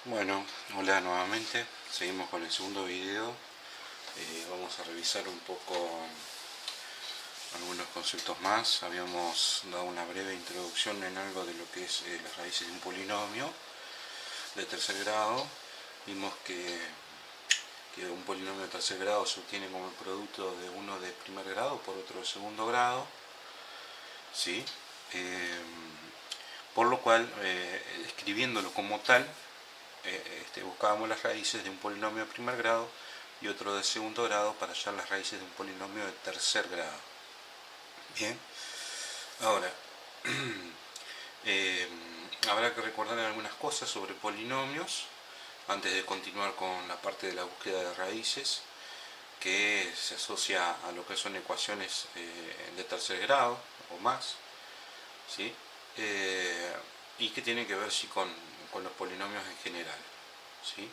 Bueno, hola nuevamente, seguimos con el segundo video. Vamos a revisar un poco algunos conceptos más. Habíamos dado una breve introducción en algo de lo que es las raíces de un polinomio de tercer grado. Vimos que un polinomio de tercer grado se obtiene como el producto de uno de primer grado por otro de segundo grado, ¿sí? Por lo cual, escribiéndolo como tal, buscábamos las raíces de un polinomio de primer grado y otro de segundo grado para hallar las raíces de un polinomio de tercer grado. Bien, ahora eh, habrá que recordar algunas cosas sobre polinomios antes de continuar con la parte de la búsqueda de raíces, que se asocia a lo que son ecuaciones de tercer grado o más, ¿sí? Y que tiene que ver sí, con los polinomios en general, ¿sí?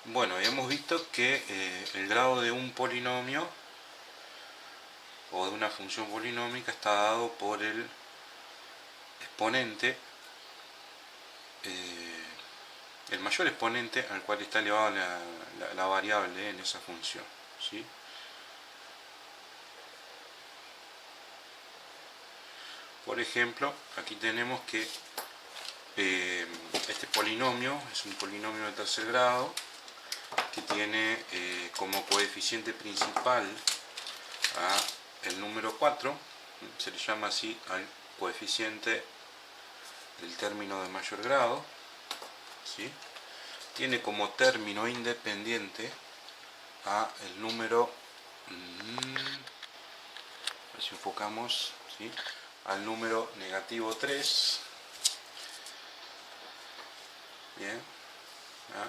Bueno, habíamos visto que el grado de un polinomio o de una función polinómica está dado por el exponente, el mayor exponente al cual está elevada la variable en esa función, ¿sí? Por ejemplo, aquí tenemos que este polinomio es un polinomio de tercer grado que tiene como coeficiente principal a el número 4, se le llama así al coeficiente del término de mayor grado, ¿sí? Tiene como término independiente a el número, a ver si enfocamos, ¿sí? Al número negativo 3, bien, ¿ah?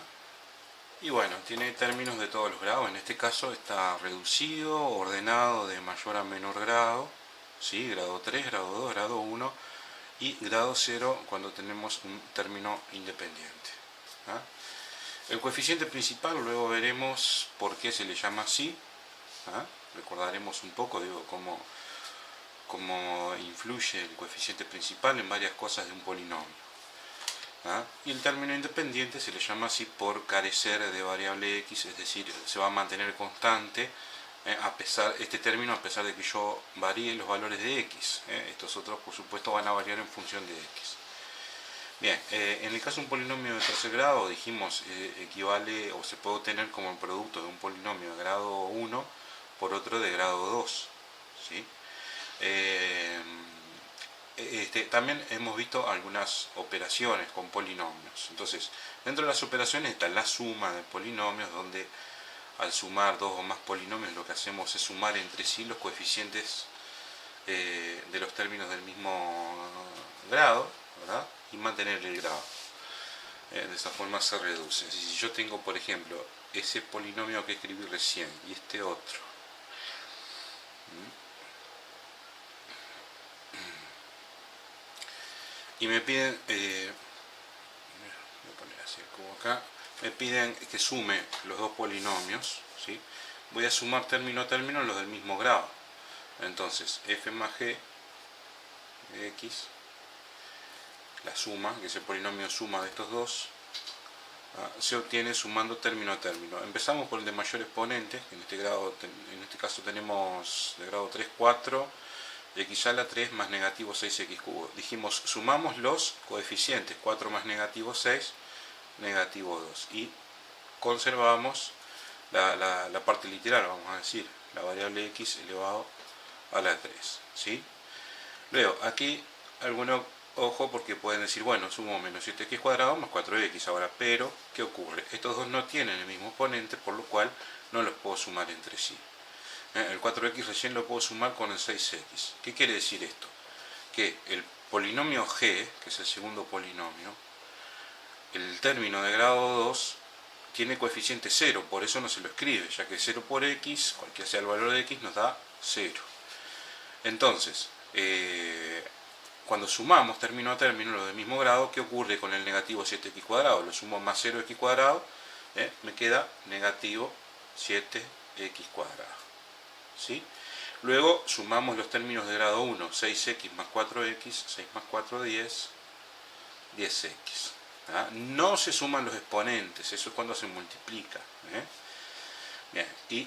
Y bueno, tiene términos de todos los grados. En este caso está reducido, ordenado de mayor a menor grado, ¿sí? Grado 3, grado 2, grado 1 y grado 0 cuando tenemos un término independiente, ¿ah? El coeficiente principal, luego veremos por qué se le llama así, ¿ah? Recordaremos un poco, digo, cómo influye el coeficiente principal en varias cosas de un polinomio. ¿Ah? Y el término independiente se le llama así por carecer de variable x, es decir, se va a mantener constante este término a pesar de que yo varíe los valores de x. Estos otros, por supuesto, van a variar en función de x. Bien, en el caso de un polinomio de tercer grado, dijimos, equivale o se puede obtener como el producto de un polinomio de grado 1 por otro de grado 2, ¿sí? También hemos visto algunas operaciones con polinomios. Entonces, dentro de las operaciones está la suma de polinomios, donde al sumar dos o más polinomios lo que hacemos es sumar entre sí los coeficientes de los términos del mismo grado, ¿verdad? Y mantener el grado. De esa forma se reduce. Si yo tengo, por ejemplo, ese polinomio que escribí recién y este otro, y me piden, voy a poner así como acá, me piden que sume los dos polinomios, ¿sí? Voy a sumar término a término los del mismo grado. Entonces, f más g de x, la suma, que es el polinomio suma de estos dos, se obtiene sumando término a término. Empezamos por el de mayor exponente, que en este caso tenemos de grado 3, 4, x a la 3 más negativo 6x cubo. Dijimos, sumamos los coeficientes, 4 más negativo 6, negativo 2. Y conservamos la parte literal, vamos a decir, la variable x elevado a la 3. ¿Sí? Luego, aquí, ojo, porque pueden decir, bueno, sumo menos 7x cuadrado más 4x ahora, pero, ¿qué ocurre? Estos dos no tienen el mismo exponente, por lo cual no los puedo sumar entre sí. El 4x recién lo puedo sumar con el 6x. ¿Qué quiere decir esto? Que el polinomio g, que es el segundo polinomio, el término de grado 2 tiene coeficiente 0, por eso no se lo escribe, ya que 0 por x, cualquiera sea el valor de x, nos da 0. Entonces, cuando sumamos término a término lo del mismo grado, ¿qué ocurre con el negativo 7x cuadrado? Lo sumo más 0x cuadrado, me queda negativo 7x cuadrado. ¿Sí? Luego sumamos los términos de grado 1, 6x más 4x, 6 más 4, 10, 10x. ¿verdad? No se suman los exponentes, eso es cuando se multiplica. Bien, y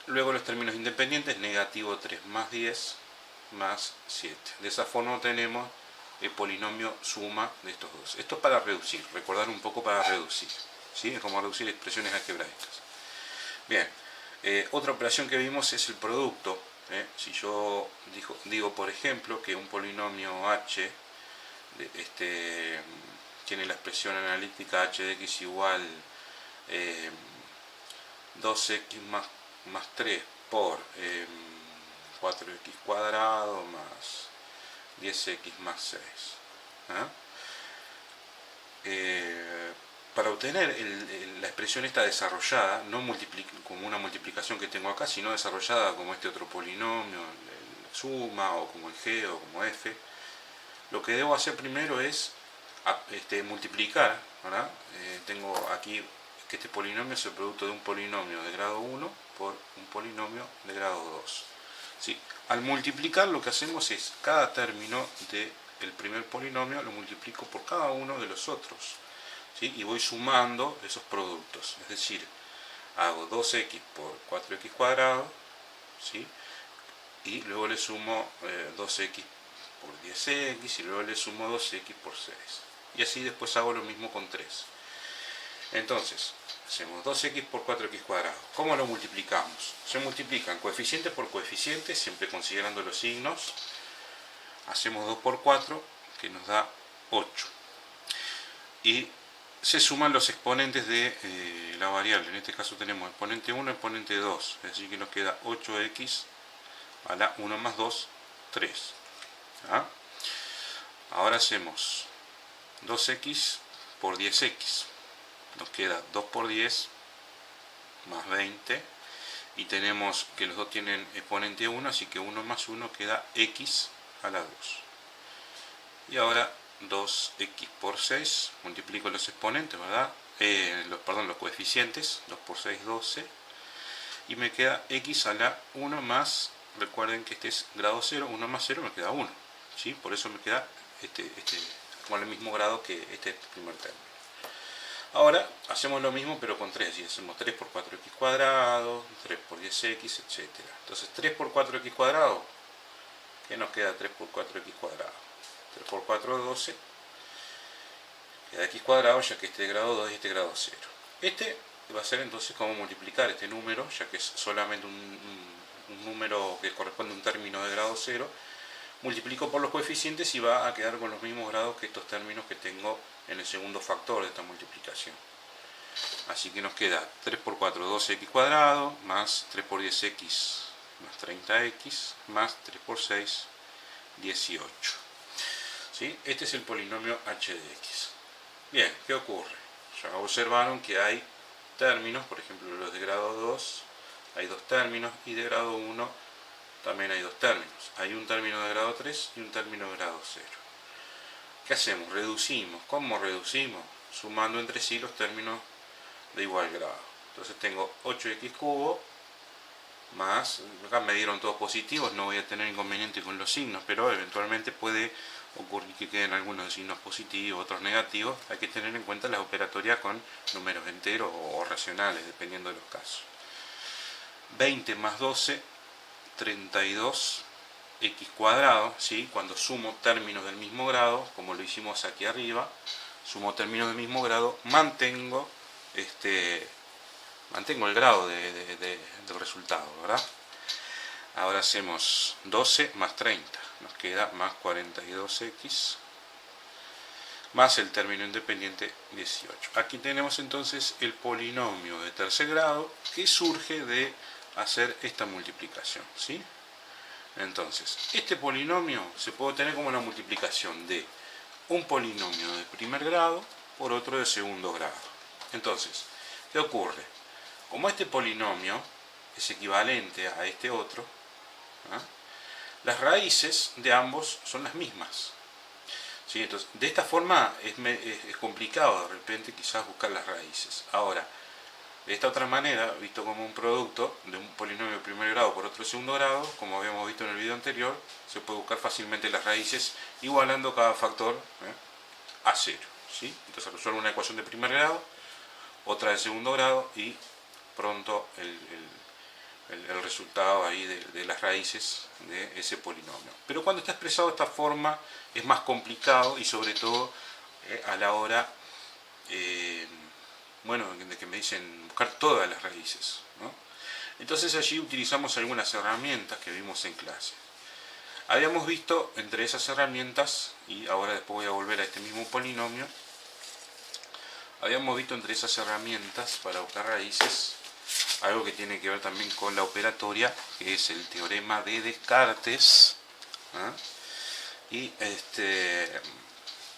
luego los términos independientes, negativo 3 más 10 más 7. De esa forma tenemos el polinomio suma de estos dos. Esto es para reducir, recordar un poco para reducir. ¿Sí? Es como reducir expresiones algebraicas. Bien, otra operación que vimos es el producto. Si yo digo, por ejemplo, que un polinomio h tiene la expresión analítica h de x igual 2x más 3 por 4x cuadrado más 10x más 6. Para obtener la expresión esta desarrollada, no como una multiplicación que tengo acá, sino desarrollada como este otro polinomio, el suma, o como el g, o como f, lo que debo hacer primero es multiplicar, ¿verdad? Tengo aquí que este polinomio es el producto de un polinomio de grado 1 por un polinomio de grado 2. ¿Sí? Al multiplicar lo que hacemos es cada término del primer polinomio lo multiplico por cada uno de los otros, ¿sí? Y voy sumando esos productos, es decir, hago 2x por 4x cuadrado, ¿sí? Y luego le sumo 2x por 10x y luego le sumo 2x por 6. Y así después hago lo mismo con 3. Entonces, hacemos 2x por 4x cuadrado. ¿Cómo lo multiplicamos? Se multiplican coeficiente por coeficiente, siempre considerando los signos. Hacemos 2 por 4, que nos da 8. Y se suman los exponentes de la variable. En este caso tenemos exponente 1 y exponente 2. Es decir, que nos queda 8x a la 1 más 2, 3. ¿Ah? Ahora hacemos 2x por 10x. Nos queda 2 por 10 más 20. Y tenemos que los dos tienen exponente 1, así que 1 más 1 queda x a la 2. Y ahora 2x por 6, multiplico los exponentes, ¿verdad? Los coeficientes, 2 por 6, 12. Y me queda x a la 1 más, recuerden que este es grado 0, 1 más 0 me queda 1. ¿Sí? Por eso me queda con el mismo grado que este primer término. Ahora hacemos lo mismo pero con 3, y hacemos 3 por 4x cuadrado, 3 por 10x, etc. Entonces 3 por 4x cuadrado, ¿qué nos queda 3 por 4x cuadrado? 3 por 4 es 12, queda x cuadrado, ya que este es grado 2 y este es grado 0. Este va a ser entonces como multiplicar este número, ya que es solamente un número que corresponde a un término de grado 0, multiplico por los coeficientes y va a quedar con los mismos grados que estos términos que tengo en el segundo factor de esta multiplicación. Así que nos queda 3 por 4, 12x cuadrado, más 3 por 10x, más 30x, más 3 por 6, 18. ¿Sí? Este es el polinomio h de x. Bien, ¿qué ocurre? Ya observaron que hay términos, por ejemplo los de grado 2, hay dos términos, y de grado 1 también hay dos términos. Hay un término de grado 3 y un término de grado 0. ¿Qué hacemos? Reducimos. ¿Cómo reducimos? Sumando entre sí los términos de igual grado. Entonces tengo 8x cubo más, acá me dieron todos positivos, no voy a tener inconveniente con los signos, pero eventualmente puede ocurrir que queden algunos signos positivos, otros negativos. Hay que tener en cuenta las operatorias con números enteros o racionales, dependiendo de los casos. 20 más 12, 32 x cuadrado, ¿sí? Cuando sumo términos del mismo grado, como lo hicimos aquí arriba, sumo términos del mismo grado, mantengo el grado del resultado, ¿verdad? Ahora hacemos 12 más 30, nos queda más 42x, más el término independiente 18. Aquí tenemos entonces el polinomio de tercer grado que surge de hacer esta multiplicación, ¿sí? Entonces, este polinomio se puede obtener como una multiplicación de un polinomio de primer grado por otro de segundo grado. Entonces, ¿qué ocurre? Como este polinomio es equivalente a este otro, ¿ah? Las raíces de ambos son las mismas. ¿Sí? Entonces, de esta forma es complicado de repente quizás buscar las raíces. Ahora, de esta otra manera, visto como un producto de un polinomio de primer grado por otro de segundo grado, como habíamos visto en el video anterior, se puede buscar fácilmente las raíces igualando cada factor a 0. ¿sí? Entonces resuelvo una ecuación de primer grado, otra de segundo grado y pronto el resultado ahí de las raíces de ese polinomio. Pero cuando está expresado de esta forma es más complicado y sobre todo a la hora bueno, de que me dicen buscar todas las raíces, ¿no? Entonces allí utilizamos algunas herramientas que vimos en clase. Habíamos visto entre esas herramientas, y ahora después voy a volver a este mismo polinomio, habíamos visto entre esas herramientas para buscar raíces algo que tiene que ver también con la operatoria, que es el teorema de Descartes, ¿eh? Y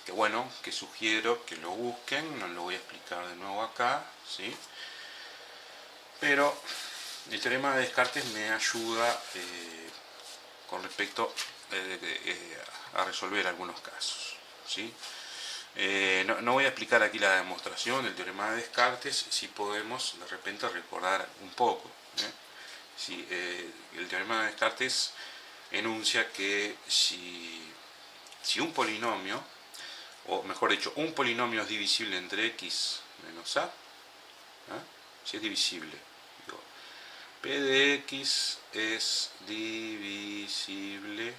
que bueno, que sugiero que lo busquen, no lo voy a explicar de nuevo acá, ¿sí? Pero el teorema de Descartes me ayuda con respecto a resolver algunos casos, ¿sí? No voy a explicar aquí la demostración del teorema de Descartes, si podemos de repente recordar un poco, ¿eh? Si, el teorema de Descartes enuncia que si un polinomio, o mejor dicho, un polinomio es divisible entre x menos a, si es divisible, digo, p de x es divisible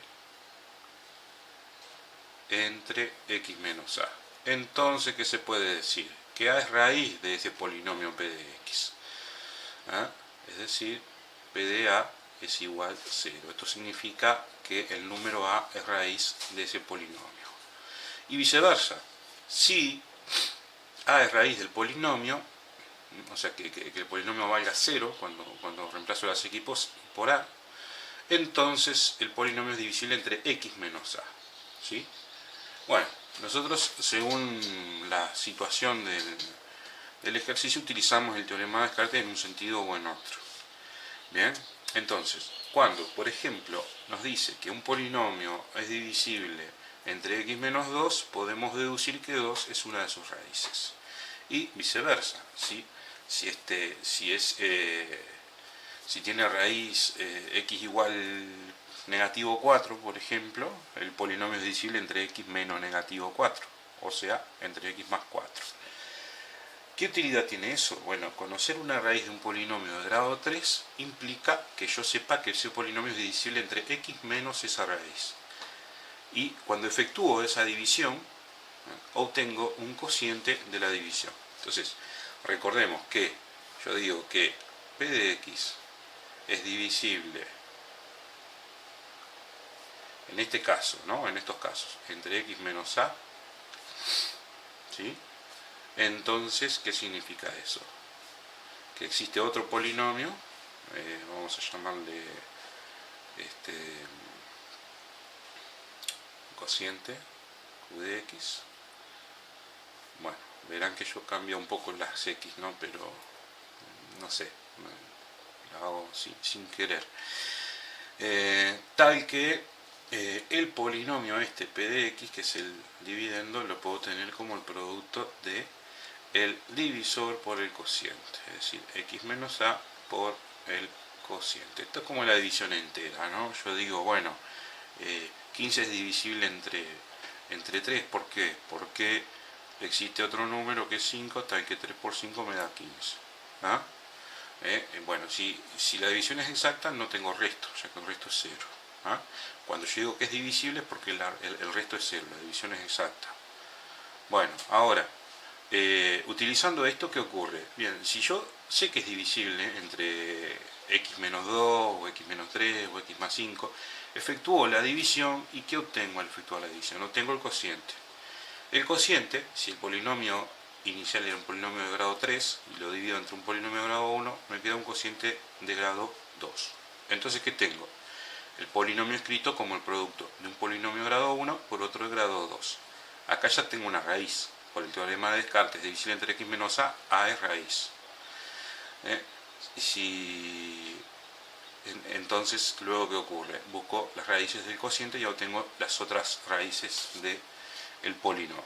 entre x menos a. Entonces, ¿qué se puede decir? Que a es raíz de ese polinomio p de x. Es decir, p de a es igual a 0. Esto significa que el número a es raíz de ese polinomio. Y viceversa, si a es raíz del polinomio, o sea que el polinomio valga 0 cuando reemplazo las equipos por a, entonces el polinomio es divisible entre x menos a, ¿sí? Bueno, nosotros según la situación del ejercicio utilizamos el teorema de Descartes en un sentido o en otro. Bien, entonces, cuando por ejemplo nos dice que un polinomio es divisible entre x menos 2, podemos deducir que 2 es una de sus raíces. Y viceversa, ¿sí? Si tiene raíz x igual negativo 4, por ejemplo, el polinomio es divisible entre x menos negativo 4, o sea, entre x más 4. ¿Qué utilidad tiene eso? Bueno, conocer una raíz de un polinomio de grado 3 implica que yo sepa que ese polinomio es divisible entre x menos esa raíz. Y cuando efectúo esa división, obtengo un cociente de la división. Entonces, recordemos que yo digo que p de x es divisible, en este caso, ¿no? En estos casos, entre x menos a, ¿sí? Entonces, ¿qué significa eso? Que existe otro polinomio, vamos a llamarle cociente q de x. Bueno, verán que yo cambio un poco las x, ¿no? Pero no sé, lo hago sin querer. Tal que el polinomio p de x, que es el dividendo, lo puedo tener como el producto de el divisor por el cociente, es decir, x menos a por el cociente. Esto es como la división entera, ¿no? Yo digo, bueno, 15 es divisible entre 3, ¿por qué? Porque existe otro número que es 5, tal que 3 por 5 me da 15. Bueno, si la división es exacta, no tengo resto, ya que el resto es 0. Cuando yo digo que es divisible es porque el resto es 0, la división es exacta. Bueno, ahora, utilizando esto, ¿qué ocurre? Bien, si yo sé que es divisible entre x menos 2, o x menos 3, o x más 5, efectúo la división, ¿y qué obtengo al efectuar la división? Obtengo el cociente. El cociente, si el polinomio inicial era un polinomio de grado 3, y lo divido entre un polinomio de grado 1, me queda un cociente de grado 2. Entonces, ¿qué tengo? El polinomio escrito como el producto de un polinomio de grado 1 por otro de grado 2. Acá ya tengo una raíz. Por el teorema de Descartes, divisible entre x menos a es raíz. Entonces, luego, ¿qué ocurre? Busco las raíces del cociente y obtengo las otras raíces del polinomio,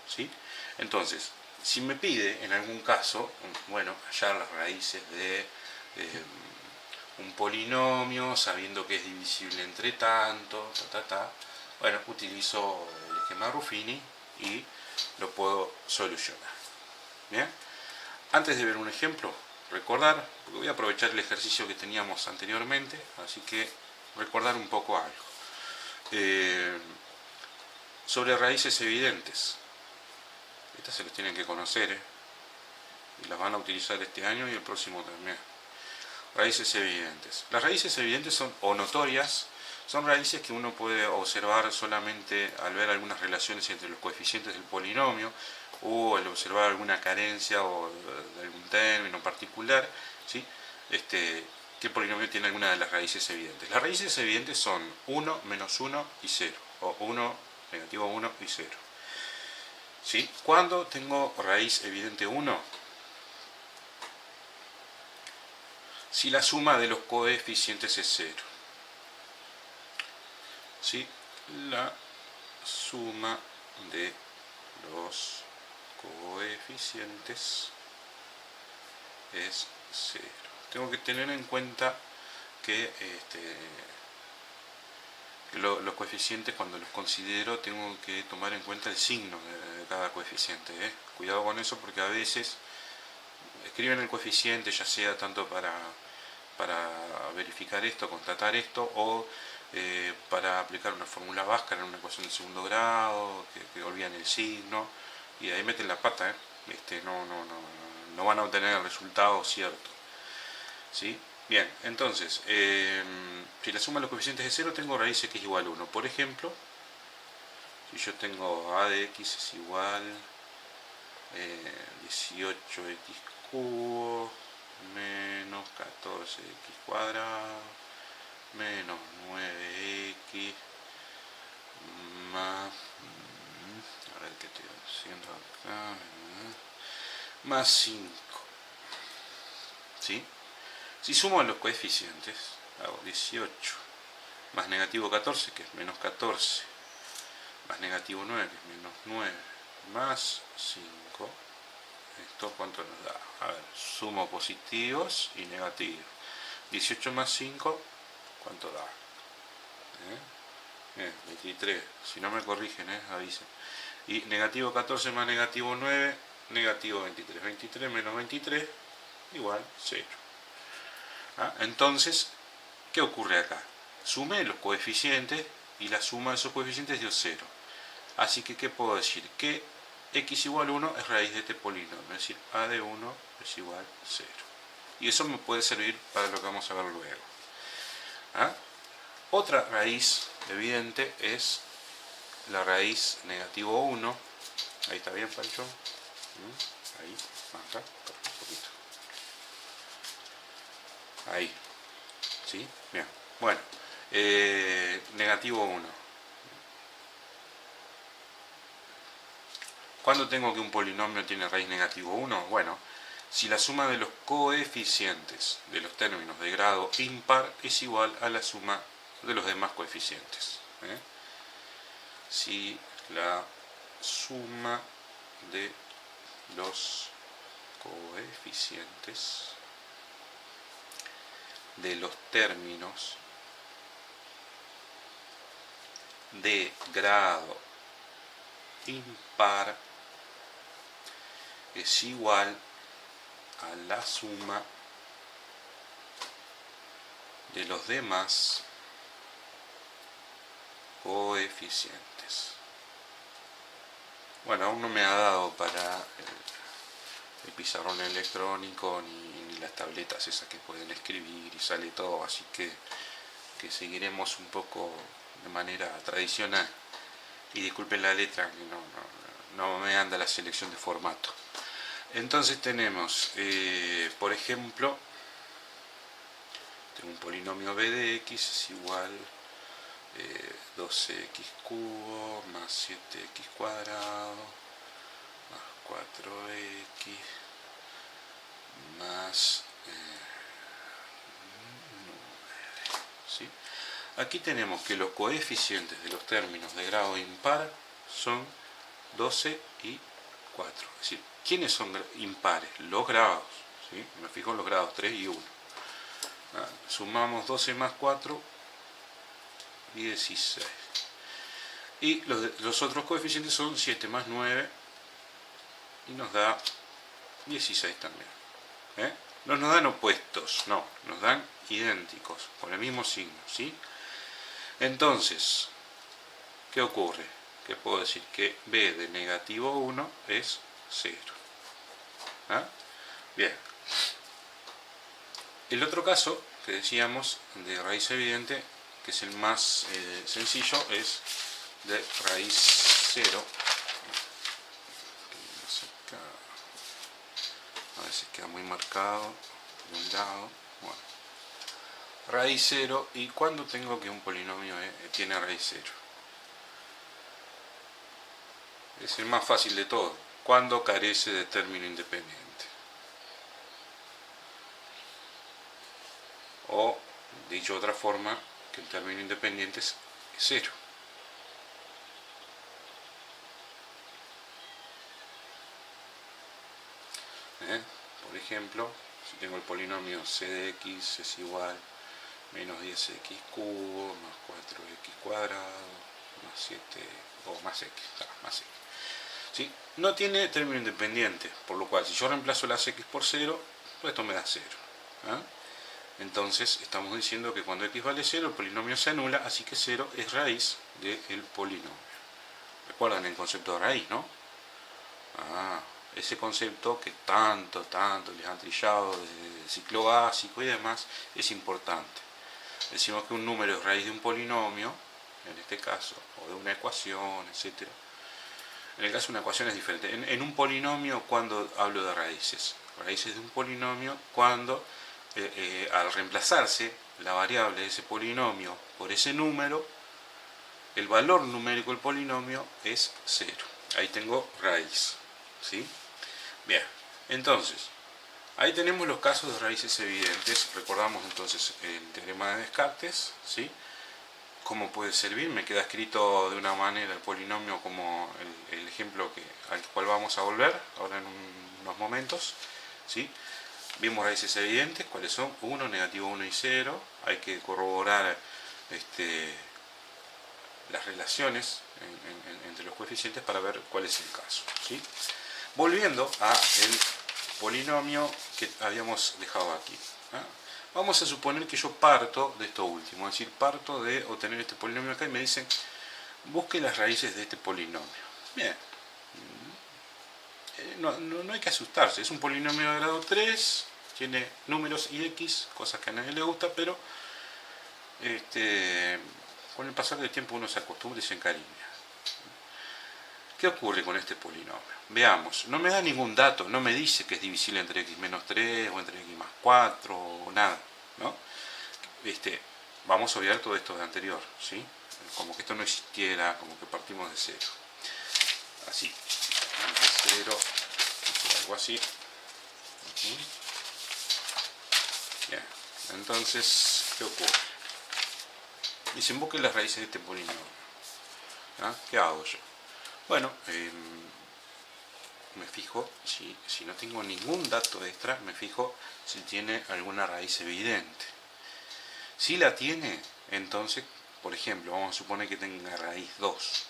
¿sí? Entonces, si me pide en algún caso, bueno, hallar las raíces de un polinomio, sabiendo que es divisible entre tanto, bueno, utilizo el esquema Ruffini y lo puedo solucionar. Bien, antes de ver un ejemplo, recordar, porque voy a aprovechar el ejercicio que teníamos anteriormente, así que recordar un poco algo. Sobre raíces evidentes, estas se las tienen que conocer, y las van a utilizar este año y el próximo también. Raíces evidentes. Las raíces evidentes son, o notorias, son raíces que uno puede observar solamente al ver algunas relaciones entre los coeficientes del polinomio, o al observar alguna carencia o de algún término particular, ¿sí? Que el polinomio tiene alguna de las raíces evidentes. Las raíces evidentes son 1, menos 1 y 0, o 1, negativo 1 y 0. ¿Sí? Cuando tengo raíz evidente 1, si la suma de los coeficientes es 0. ¿Sí? La suma de los coeficientes es 0. Tengo que tener en cuenta que los coeficientes, cuando los considero, tengo que tomar en cuenta el signo de cada coeficiente. Cuidado con eso, porque a veces escriben el coeficiente, ya sea tanto para verificar esto, constatar esto, o para aplicar una fórmula básica en una ecuación de segundo grado, que olvidan el signo, y ahí meten la pata, no van a obtener el resultado cierto. ¿Sí? Bien, entonces, si la suma de los coeficientes es 0, tengo raíz x igual a 1. Por ejemplo, si yo tengo a de x es igual 18x cubo menos 14x cuadrado menos 9x más, a ver qué estoy haciendo acá, más 5. ¿Sí? Si sumo los coeficientes, hago 18 más negativo 14, que es menos 14, más negativo 9, que es menos 9, más 5. ¿Esto cuánto nos da? A ver, sumo positivos y negativos. 18 más 5, ¿cuánto da? 23. Si no me corrigen, avisen. Y negativo 14 más negativo 9, negativo 23. 23 menos 23, igual 0. Entonces, ¿qué ocurre acá? Sumé los coeficientes y la suma de esos coeficientes dio 0. Así que, ¿qué puedo decir? Que x igual 1 es raíz de este polinomio, es decir, a de 1 es igual a 0. Y eso me puede servir para lo que vamos a ver luego. Otra raíz evidente es la raíz negativo 1. Ahí está bien, Pancho. Ahí, acá, un poquito. Ahí. ¿Sí? Bien. Bueno, negativo 1. ¿Cuándo tengo que un polinomio tiene raíz negativo 1? Bueno, si la suma de los coeficientes de los términos de grado impar es igual a la suma de los demás coeficientes. Si la suma de los coeficientes de los términos de grado impar es igual a la suma de los demás coeficientes. Bueno, aún no me ha dado para el pizarrón electrónico ni las tabletas esas que pueden escribir y sale todo, así que seguiremos un poco de manera tradicional. Y disculpen la letra, que no me anda la selección de formato. Entonces tenemos, por ejemplo, tengo un polinomio b de x es igual 12x cubo más 7x cuadrado más 4x más 9. ¿Sí? Aquí tenemos que los coeficientes de los términos de grado impar son 12 y 4. Es decir, ¿quiénes son impares? Los grados. ¿Sí? Me fijo en los grados 3 y 1. Sumamos 12 más 4, 16. Y los otros coeficientes son 7 más 9, y nos da 16 también. No nos dan opuestos, no, nos dan idénticos, con el mismo signo, ¿sí? Entonces, ¿qué ocurre? Que puedo decir que b de negativo 1 es 0. Bien. El otro caso que decíamos de raíz evidente, que es el más sencillo, es de raíz 0. A ver si queda muy marcado de un lado. Bueno, raíz 0. ¿Y cuándo tengo que un polinomio tiene raíz 0? Es el más fácil de todo. Cuando carece de término independiente. O, dicho de otra forma, que el término independiente es 0. Por ejemplo, si tengo el polinomio c de x es igual a menos 10x cubo más 4x cuadrado más 7 o más x, más x. ¿Sí? No tiene término independiente, por lo cual si yo reemplazo las x por 0, pues esto me da 0. Entonces estamos diciendo que cuando x vale 0 el polinomio se anula, así que 0 es raíz del polinomio. Recuerdan el concepto de raíz, ¿no? Ese concepto que tanto les han trillado de ciclo básico y demás, es importante. Decimos que un número es raíz de un polinomio, en este caso, o de una ecuación, etc. En el caso de una ecuación es diferente. En un polinomio, cuando hablo de raíces de un polinomio, cuando al reemplazarse la variable de ese polinomio por ese número, el valor numérico del polinomio es 0. Ahí tengo raíz, ¿sí? Bien, entonces, ahí tenemos los casos de raíces evidentes. Recordamos entonces el teorema de Descartes, ¿sí? ¿Cómo puede servir? Me queda escrito de una manera el polinomio como el ejemplo al cual vamos a volver ahora en unos momentos, ¿sí? Vimos raíces evidentes, ¿cuáles son? 1, negativo 1 y 0. Hay que corroborar las relaciones entre los coeficientes para ver cuál es el caso, ¿sí? Volviendo al polinomio que habíamos dejado aquí. Vamos a suponer que yo parto de esto último, es decir, parto de obtener este polinomio acá y me dicen, busque las raíces de este polinomio. Bien, no hay que asustarse, es un polinomio de grado 3, tiene números y x, cosas que a nadie le gusta, pero con el pasar del tiempo uno se acostumbra y se encariña. ¿Qué ocurre con este polinomio? Veamos, no me da ningún dato, no me dice que es divisible entre x menos 3 o entre x más 4 o nada, ¿no? Vamos a obviar todo esto de anterior, ¿sí? Como que esto no existiera, como que partimos de 0. Así, de 0, algo así. Bien, entonces, ¿qué ocurre? Dicen, busquen las raíces de este polinomio. ¿Qué hago yo? Bueno, me fijo, si no tengo ningún dato extra, me fijo si tiene alguna raíz evidente. Si la tiene, entonces, por ejemplo, vamos a suponer que tenga raíz 2,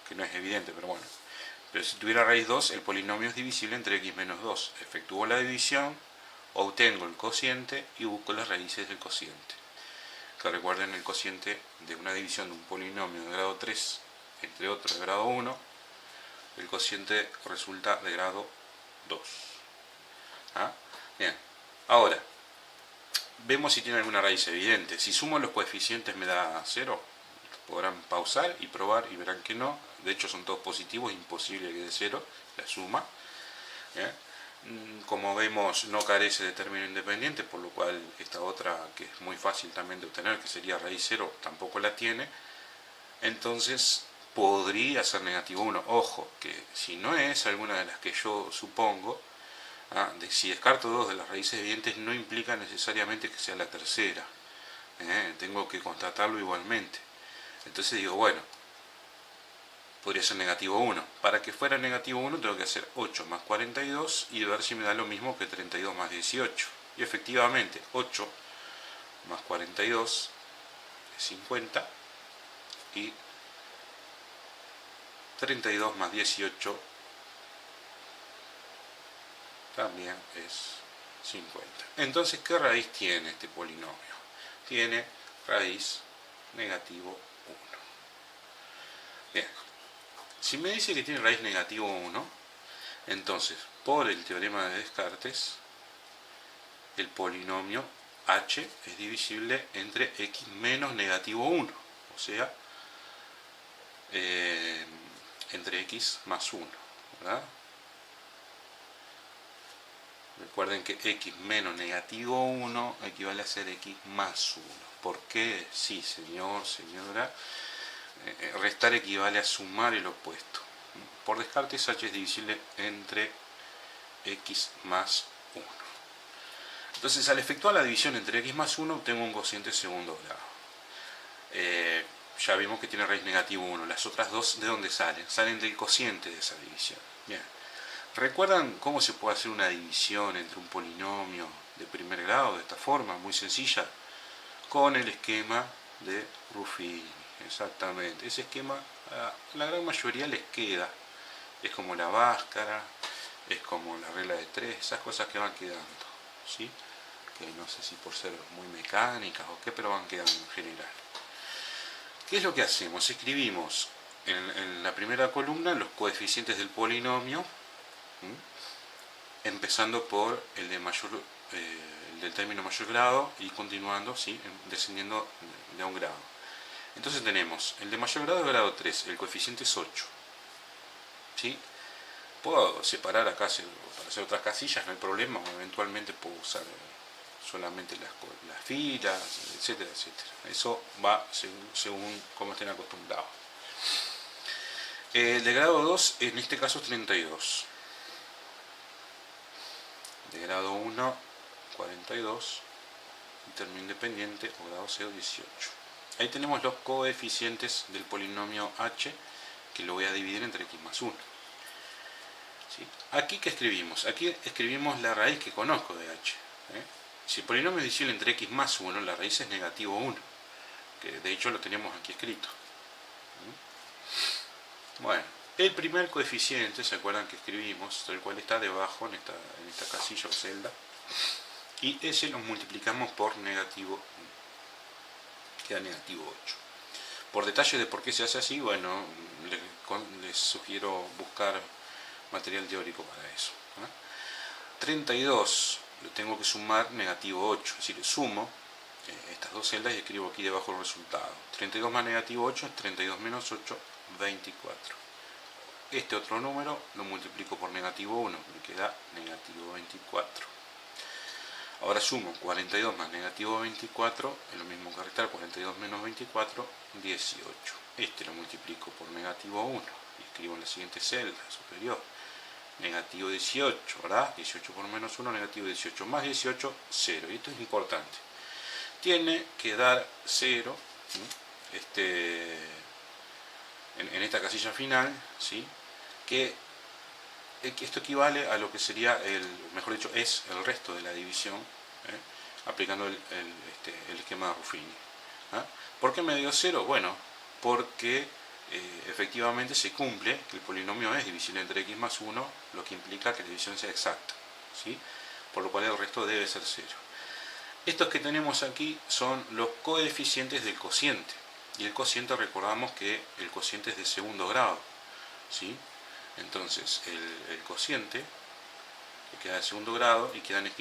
que no es evidente, pero bueno. Pero si tuviera raíz 2, el polinomio es divisible entre x menos 2. Efectúo la división, obtengo el cociente y busco las raíces del cociente. Que recuerden, el cociente de una división de un polinomio de grado 3 entre otro de grado 1, el cociente resulta de grado 2. Bien, ahora, vemos si tiene alguna raíz evidente. Si sumo los coeficientes me da 0. Podrán pausar y probar y verán que no. De hecho son todos positivos, imposible que dé 0 la suma. Como vemos, no carece de término independiente, por lo cual esta otra, que es muy fácil también de obtener, que sería raíz 0, tampoco la tiene. Entonces podría ser negativo 1. Ojo, que si no es alguna de las que yo supongo, si descarto 2 de las raíces evidentes, no implica necesariamente que sea la tercera. Tengo que constatarlo igualmente. Entonces digo, bueno, podría ser negativo 1. Para que fuera negativo 1 tengo que hacer 8 más 42 y ver si me da lo mismo que 32 más 18. Y efectivamente, 8 más 42 es 50 y 32 más 18 también es 50. Entonces, ¿qué raíz tiene este polinomio? Tiene raíz negativo 1. Bien, si me dice que tiene raíz negativo 1, entonces, por el teorema de Descartes, el polinomio h es divisible entre x menos negativo 1, o sea, entre x más 1, ¿verdad? Recuerden que x menos negativo 1 equivale a ser x más 1. ¿Por qué? Sí, señor, señora. Restar equivale a sumar el opuesto. Por Descartes, h es divisible entre x más 1. Entonces, al efectuar la división entre x más 1, obtengo un cociente segundo grado. Ya vimos que tiene raíz negativo 1. Las otras dos, ¿de dónde salen? Salen del cociente de esa división. Bien. ¿Recuerdan cómo se puede hacer una división entre un polinomio de primer grado de esta forma? Muy sencilla. Con el esquema de Ruffini. Exactamente. Ese esquema a la gran mayoría les queda. Es como la báscara, es como la regla de 3, esas cosas que van quedando, ¿sí? Que no sé si por ser muy mecánicas o qué, pero van quedando en general. ¿Qué es lo que hacemos? Escribimos en la primera columna los coeficientes del polinomio, empezando por el del término mayor grado y continuando, ¿sí? Descendiendo de un grado. Entonces tenemos el de mayor grado, grado 3, el coeficiente es 8. ¿Sí? Puedo separar acá para hacer otras casillas, no hay problema, o eventualmente puedo usar solamente las filas, etcétera, etcétera. Eso va según como estén acostumbrados. El de grado 2, en este caso 32. De grado 1, 42. Y término independiente, o grado 0, 18. Ahí tenemos los coeficientes del polinomio h, que lo voy a dividir entre x más 1. ¿Sí? Aquí, ¿qué escribimos? Aquí escribimos la raíz que conozco de h. Si el polinomio es divisible entre x más 1, la raíz es negativo 1, que de hecho lo tenemos aquí escrito. Bueno, el primer coeficiente, ¿se acuerdan que escribimos? El cual está debajo en esta casilla o celda, y ese lo multiplicamos por negativo 1, queda negativo 8. Por detalle de por qué se hace así, bueno, les sugiero buscar material teórico para eso. 32 lo tengo que sumar negativo 8, es decir, sumo estas dos celdas y escribo aquí debajo el resultado. 32 más negativo 8 es 32 menos 8, 24. Este otro número lo multiplico por negativo 1, me queda negativo 24. Ahora sumo 42 más negativo 24, es lo mismo que restar 42 menos 24, 18. Este lo multiplico por negativo 1 y escribo en la siguiente celda superior. Negativo 18, ¿verdad? 18 por menos 1, negativo 18. Más 18, 0. Y esto es importante. Tiene que dar 0 en esta casilla final, ¿sí? Que esto equivale a lo que sería, mejor dicho, es el resto de la división, aplicando el esquema de Ruffini. ¿Por qué me dio 0? Bueno, porque efectivamente se cumple que el polinomio es divisible entre x más 1, lo que implica que la división sea exacta, ¿sí? Por lo cual el resto debe ser 0. Estos que tenemos aquí son los coeficientes del cociente, y el cociente, recordamos que el cociente es de segundo grado, ¿sí? Entonces el cociente que queda de segundo grado y quedan escritos